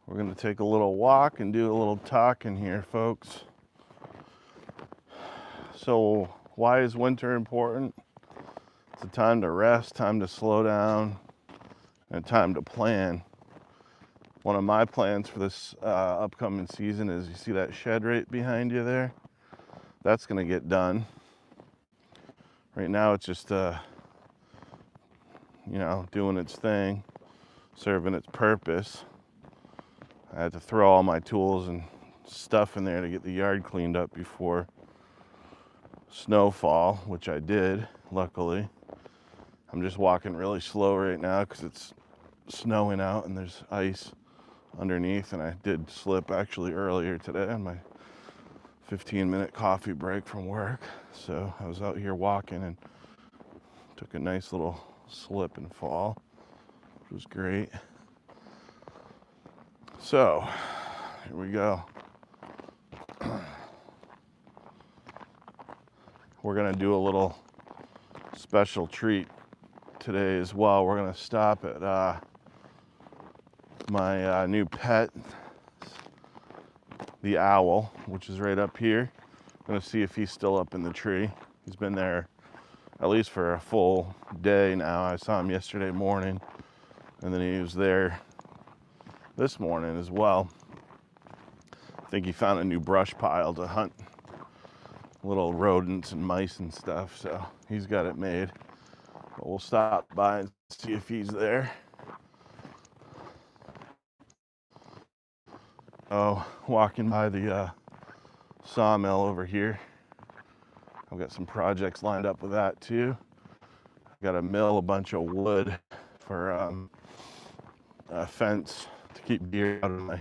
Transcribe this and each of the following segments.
We're going to take a little walk and do a little talking here, folks. So, why is winter important? It's a time to rest, time to slow down, and time to plan. One of my plans for this upcoming season is, you see that shed right behind you there? That's going to get done. Right now it's just, doing its thing, serving its purpose. I had to throw all my tools and stuff in there to get the yard cleaned up before snowfall, which I did, luckily. I'm just walking really slow right now because it's snowing out and there's ice underneath, and I did slip actually earlier today on my 15-minute coffee break from work. So I was out here walking and took a nice little slip and fall, which was great. So here we go. We're gonna do a little special treat today as well. We're gonna stop at my new pet, the owl, which is right up here. I'm gonna see if he's still up in the tree. He's been there at least for a full day now. I saw him yesterday morning, and then he was there this morning as well. I think he found a new brush pile to hunt little rodents and mice and stuff, so he's got it made. But we'll stop by and see if he's there. Oh, walking by the sawmill over here. I've got some projects lined up with that too. I've got to mill a bunch of wood for a fence to keep deer out of my,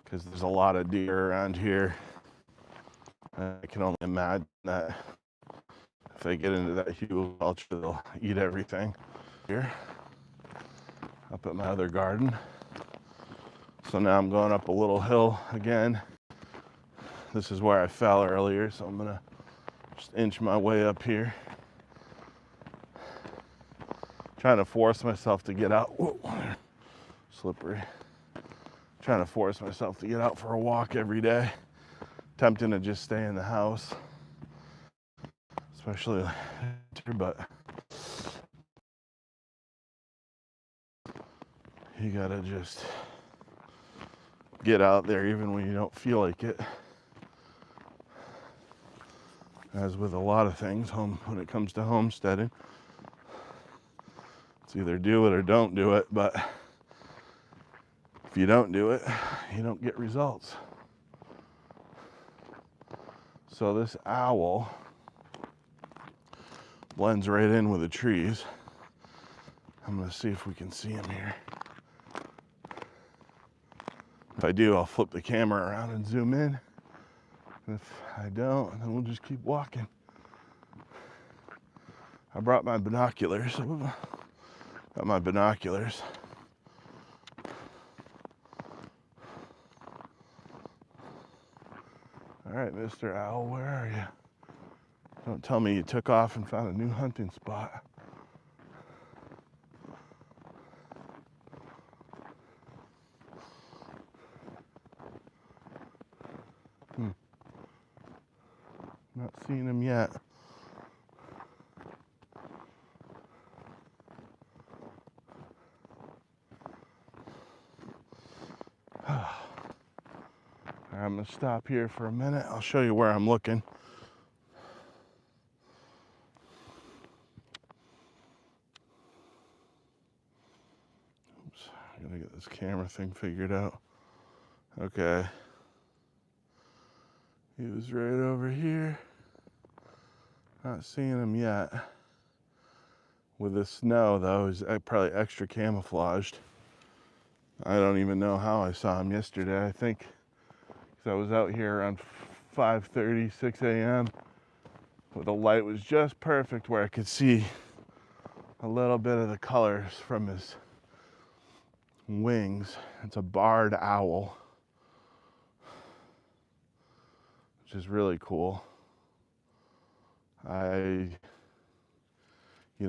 because there's a lot of deer around here. I can only imagine that if they get into that huge culture, they'll eat everything. Here, up at my other garden. So now I'm going up a little hill again. This is where I fell earlier, so I'm gonna just inch my way up here. Trying to force myself to get out. Whoa, slippery. Trying to force myself to get out for a walk every day. Tempting to just stay in the house, especially but you gotta just get out there even when you don't feel like it. As with a lot of things, when it comes to homesteading, it's either do it or don't do it, but if you don't do it, you don't get results. So this owl blends right in with the trees. I'm gonna see if we can see him here. If I do, I'll flip the camera around and zoom in. If I don't, then we'll just keep walking. I brought my binoculars. Got my binoculars. All right, Mr. Owl, where are you? Don't tell me you took off and found a new hunting spot. Not seeing him yet. I'm gonna stop here for a minute. I'll show you where I'm looking. Oops, I gotta get this camera thing figured out. Okay. He was right over here. Not seeing him yet. With the snow, though, he's probably extra camouflaged. I don't even know how I saw him yesterday. I think because I was out here around 5:30, 6 a.m. where the light was just perfect where I could see a little bit of the colors from his wings. It's a barred owl, which is really cool. You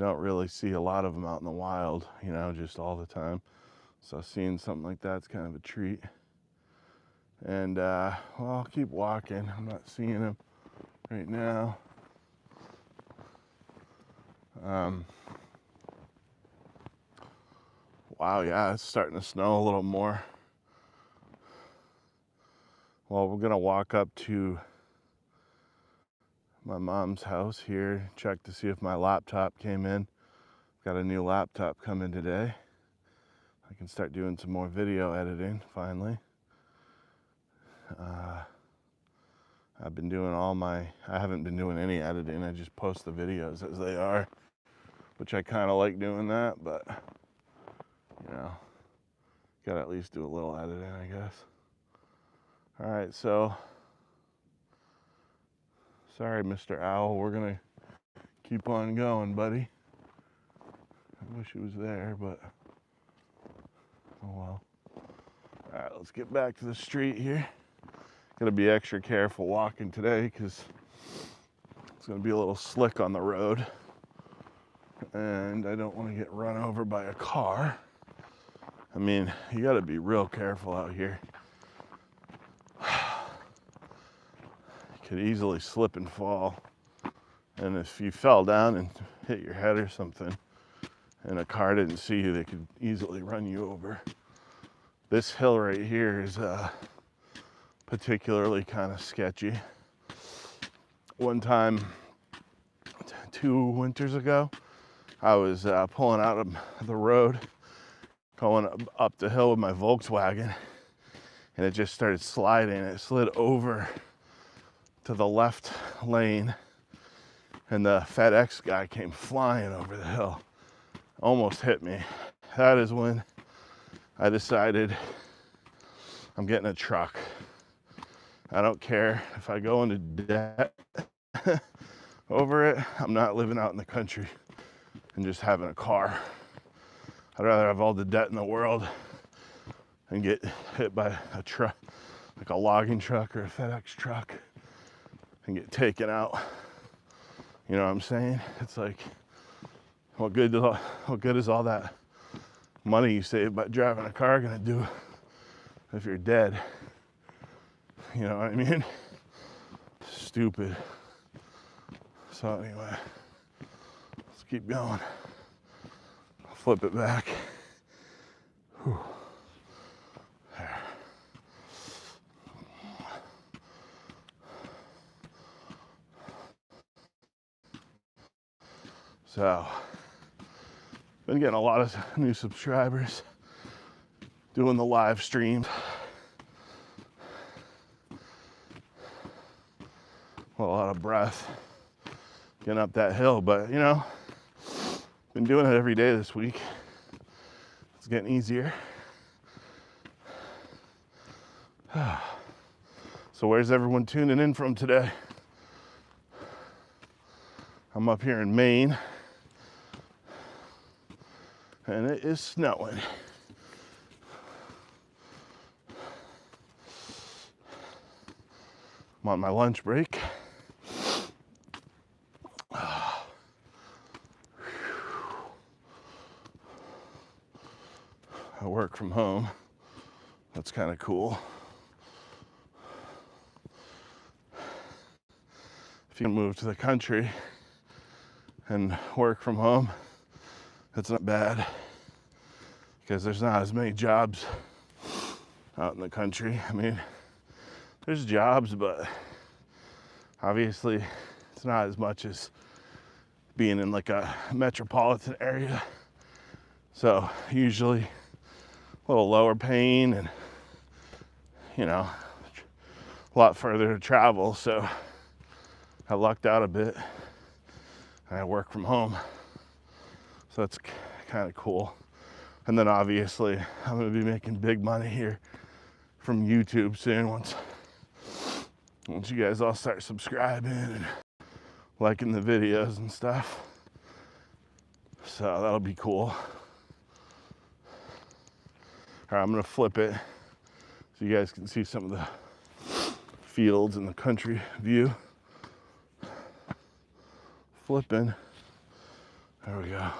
don't really see a lot of them out in the wild, just all the time. So seeing something like that's kind of a treat. And well, I'll keep walking. I'm not seeing him right now. Wow, yeah, it's starting to snow a little more. Well, we're gonna walk up to my mom's house here, check to see if my laptop came in. Got a new laptop coming today. I can start doing some more video editing finally. I've been doing I haven't been doing any editing. I just post the videos as they are, which I kind of like doing that, but you know, gotta at least do a little editing, I guess. All right, so sorry, Mr. Owl, we're gonna keep on going, buddy. I wish he was there, but oh well. All right, let's get back to the street here. Gotta be extra careful walking today because it's gonna be a little slick on the road, and I don't want to get run over by a car. I mean, you gotta be real careful out here. You could easily slip and fall, and if you fell down and hit your head or something, and a car didn't see you, they could easily run you over. This hill right here is particularly kind of sketchy. One time, 2 winters ago, I was pulling out of the road, going up the hill with my Volkswagen, and it just started sliding. It slid over to the left lane, and the FedEx guy came flying over the hill, almost hit me. That is when I decided I'm getting a truck. I don't care if I go into debt over it. I'm not living out in the country and just having a car. I'd rather have all the debt in the world and get hit by a truck, like a logging truck or a FedEx truck, and get taken out. You know what I'm saying? It's like, what good is all that money you save by driving a car gonna do if you're dead? You know what I mean? Stupid. So anyway, let's keep going. I'll flip it back. Whew. There. So, been getting a lot of new subscribers, doing the live streams. Well, a lot of breath getting up that hill, but you know, been doing it every day this week. It's getting easier. So where's everyone tuning in from today? I'm up here in Maine, and it is snowing. I'm on my lunch break. I work from home. That's kind of cool. If you move to the country and work from home, it's not bad because there's not as many jobs out in the country. I mean, there's jobs, but obviously it's not as much as being in like a metropolitan area. So usually a little lower paying and, you know, a lot further to travel. So I lucked out a bit. I work from home. So that's kind of cool. And then obviously I'm gonna be making big money here from YouTube soon once you guys all start subscribing and liking the videos and stuff. So that'll be cool. All right, I'm gonna flip it so you guys can see some of the fields and the country view. Flipping. There we go.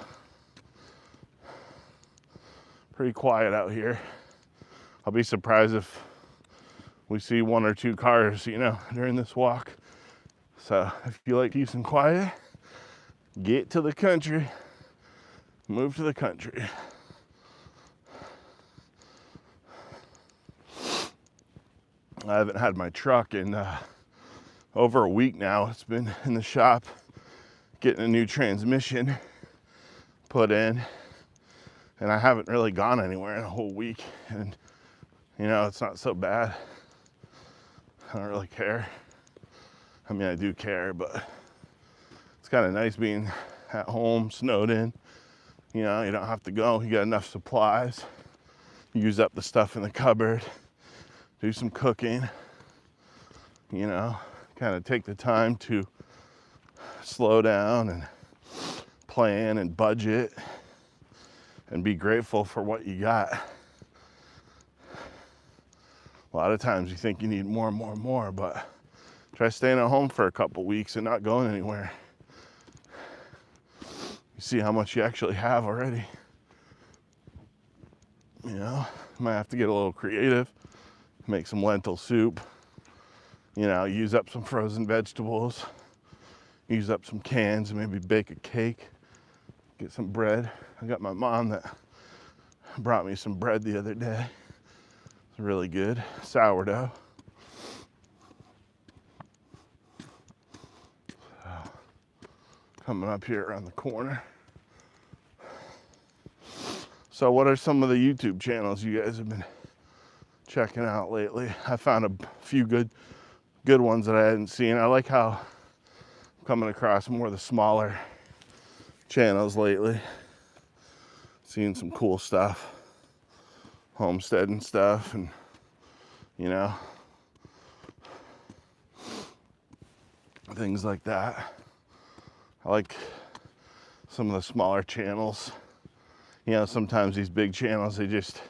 pretty quiet out here. I'll be surprised if we see 1 or 2 cars, you know, during this walk. So if you like peace and quiet, get to the country, move to the country. I haven't had my truck in over a week now. It's been in the shop getting a new transmission put in, and I haven't really gone anywhere in a whole week. And you know, it's not so bad. I don't really care. I mean, I do care, but it's kind of nice being at home, snowed in. You know, you don't have to go. You got enough supplies. Use up the stuff in the cupboard. Do some cooking. You know, kind of take the time to slow down and plan and budget and be grateful for what you got. A lot of times you think you need more and more and more, but try staying at home for a couple weeks and not going anywhere. You see how much you actually have already. You know, might have to get a little creative, make some lentil soup, you know, use up some frozen vegetables, use up some cans, maybe bake a cake, get some bread. I got my mom that brought me some bread the other day. It's really good, sourdough. Coming up here around the corner. So what are some of the YouTube channels you guys have been checking out lately? I found a few good ones that I hadn't seen. I like how I'm coming across more of the smaller channels lately. Seeing some cool stuff, homesteading stuff, and you know, things like that. I like some of the smaller channels. You know, sometimes these big channels, they just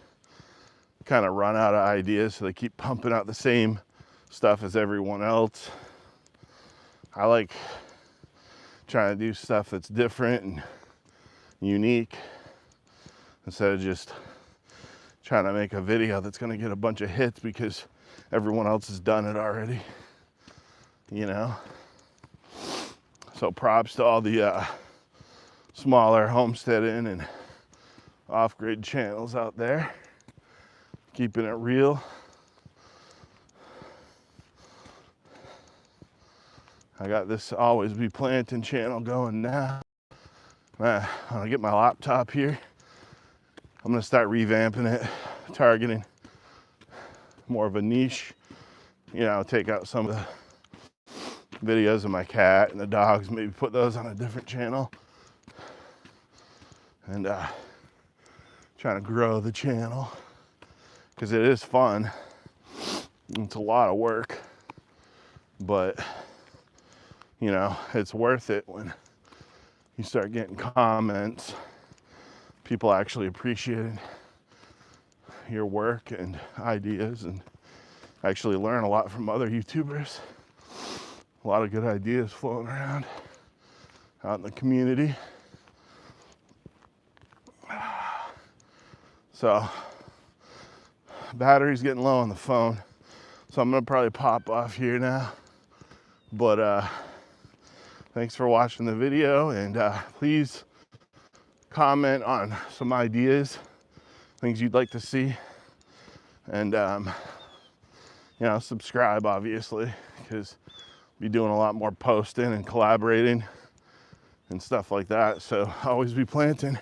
kind of run out of ideas, so they keep pumping out the same stuff as everyone else. I like trying to do stuff that's different and unique instead of just trying to make a video that's going to get a bunch of hits because everyone else has done it already, you know. So props to all the smaller homesteading and off-grid channels out there, keeping it real. I got this Always Be Planting channel going now. When I get my laptop here, I'm gonna start revamping it, targeting more of a niche. You know, take out some of the videos of my cat and the dogs, maybe put those on a different channel. And trying to grow the channel because it is fun. It's a lot of work, but you know, it's worth it when you start getting comments, people actually appreciating your work and ideas, and actually learn a lot from other YouTubers. A lot of good ideas floating around out in the community. So, battery's getting low on the phone, so I'm gonna probably pop off here now. But thanks for watching the video, and please comment on some ideas, things you'd like to see, and you know, subscribe obviously, because I'll be doing a lot more posting and collaborating and stuff like that. So always be planting.